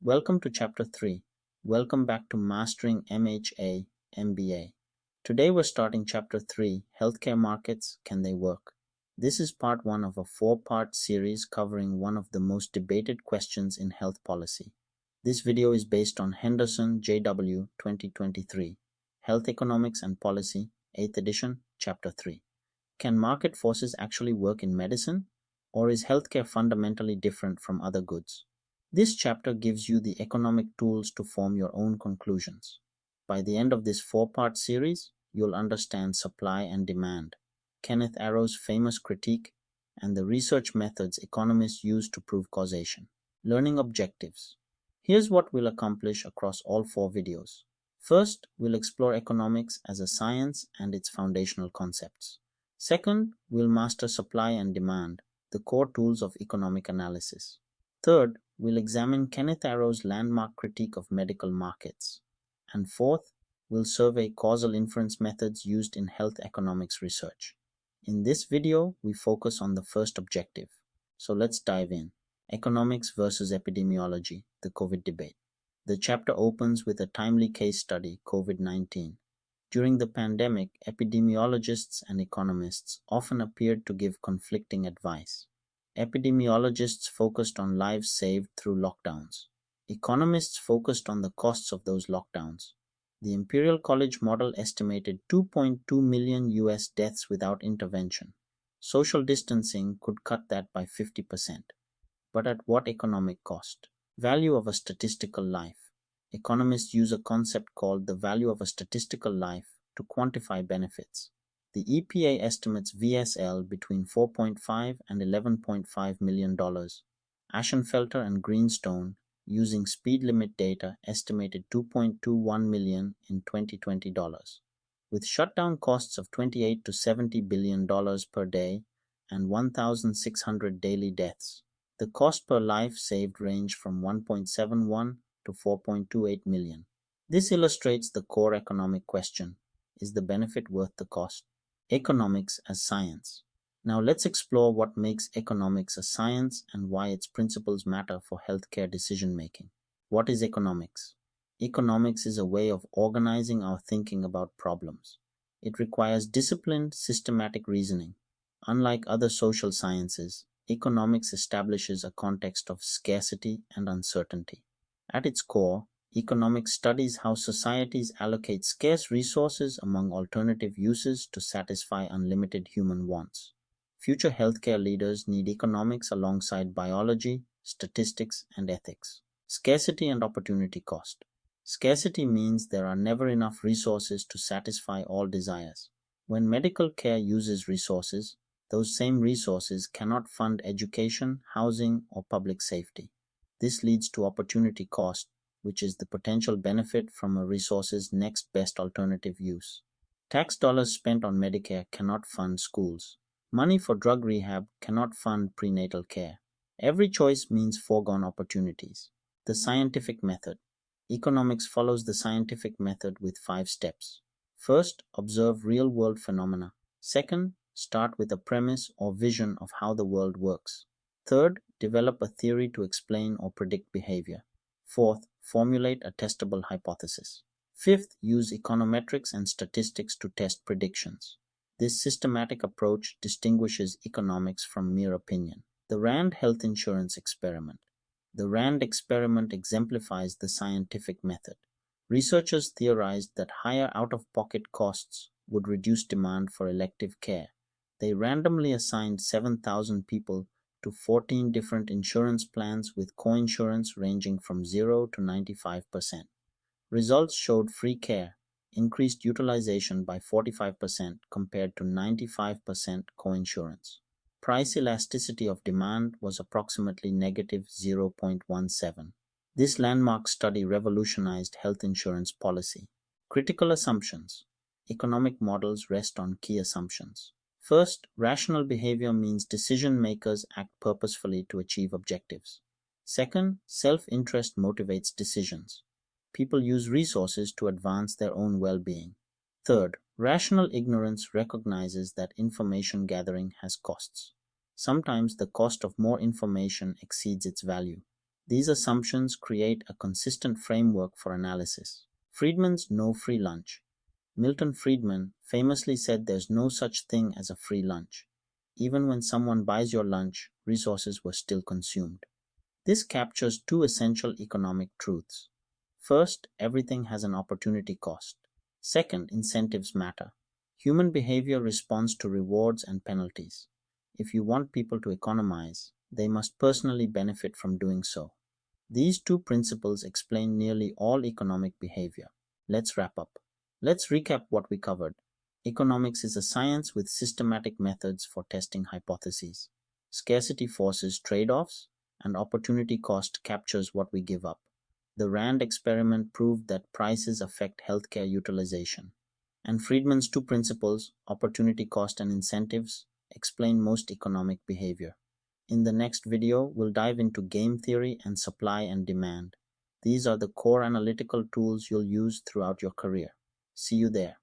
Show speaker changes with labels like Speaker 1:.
Speaker 1: Welcome to Chapter 3. Welcome back to Mastering MHA MBA. Today we're starting Chapter 3, Healthcare Markets, Can They Work? This is part 1 of a 4-part series covering one of the most debated questions in health policy. This video is based on Henderson, J.W. 2023, Health Economics and Policy, 8th edition, Chapter 3. Can market forces actually work in medicine? Or is healthcare fundamentally different from other goods? This chapter gives you the economic tools to form your own conclusions. By the end of this 4-part series, you'll understand supply and demand, Kenneth Arrow's famous critique, and the research methods economists use to prove causation. Learning objectives. Here's what we'll accomplish across all 4 videos. First, we'll explore economics as a science and its foundational concepts. Second, we'll master supply and demand, the core tools of economic analysis. Third, we'll examine Kenneth Arrow's landmark critique of medical markets. And fourth, we'll survey causal inference methods used in health economics research. In this video, we focus on the first objective. So let's dive in. Economics versus epidemiology, the COVID debate. The chapter opens with a timely case study, COVID-19. During the pandemic, epidemiologists and economists often appeared to give conflicting advice. Epidemiologists focused on lives saved through lockdowns. Economists focused on the costs of those lockdowns. The Imperial College model estimated 2.2 million US deaths without intervention. Social distancing could cut that by 50%. But at what economic cost? Value of a statistical life. Economists use a concept called the value of a statistical life to quantify benefits. The EPA estimates VSL between $4.5 and $11.5 million. Ashenfelter and Greenstone, using speed limit data, estimated $2.21 million in 2020 dollars. With shutdown costs of $28 to $70 billion per day and 1,600 daily deaths, the cost per life saved ranged from $1.71 to $4.28 million. This illustrates the core economic question: is the benefit worth the cost? Economics as science. Now let's explore what makes economics a science and why its principles matter for healthcare decision-making. What is economics? Economics is a way of organizing our thinking about problems. It requires disciplined, systematic reasoning. Unlike other social sciences, economics establishes a context of scarcity and uncertainty. At its core, economics studies how societies allocate scarce resources among alternative uses to satisfy unlimited human wants. Future healthcare leaders need economics alongside biology, statistics, and ethics. Scarcity and opportunity cost. Scarcity means there are never enough resources to satisfy all desires. When medical care uses resources, those same resources cannot fund education, housing, or public safety. This leads to opportunity cost, which is the potential benefit from a resource's next best alternative use. Tax dollars spent on Medicare cannot fund schools. Money for drug rehab cannot fund prenatal care. Every choice means foregone opportunities. The scientific method. Economics follows the scientific method with 5 steps. First, observe real-world phenomena. Second, start with a premise or vision of how the world works. Third, develop a theory to explain or predict behavior. Fourth, formulate a testable hypothesis. Fifth, use econometrics and statistics to test predictions. This systematic approach distinguishes economics from mere opinion. The Rand health insurance experiment. The Rand experiment exemplifies the scientific method. Researchers theorized that higher out-of-pocket costs would reduce demand for elective care. They randomly assigned 7,000 people to 14 different insurance plans with coinsurance ranging from 0 to 95%. Results showed free care, increased utilization by 45% compared to 95% coinsurance. Price elasticity of demand was approximately negative 0.17. This landmark study revolutionized health insurance policy. Critical assumptions. Economic models rest on key assumptions. First, rational behavior means decision makers act purposefully to achieve objectives. Second, self-interest motivates decisions. People use resources to advance their own well-being. Third, rational ignorance recognizes that information gathering has costs. Sometimes the cost of more information exceeds its value. These assumptions create a consistent framework for analysis. Friedman's no free lunch. Milton Friedman famously said there's no such thing as a free lunch. Even when someone buys your lunch, resources were still consumed. This captures two essential economic truths. First, everything has an opportunity cost. Second, incentives matter. Human behavior responds to rewards and penalties. If you want people to economize, they must personally benefit from doing so. These two principles explain nearly all economic behavior. Let's wrap up. Let's recap what we covered. Economics is a science with systematic methods for testing hypotheses. Scarcity forces trade-offs, and opportunity cost captures what we give up. The Rand experiment proved that prices affect healthcare utilization. And Friedman's two principles, opportunity cost and incentives, explain most economic behavior. In the next video, we'll dive into game theory and supply and demand. These are the core analytical tools you'll use throughout your career. See you there.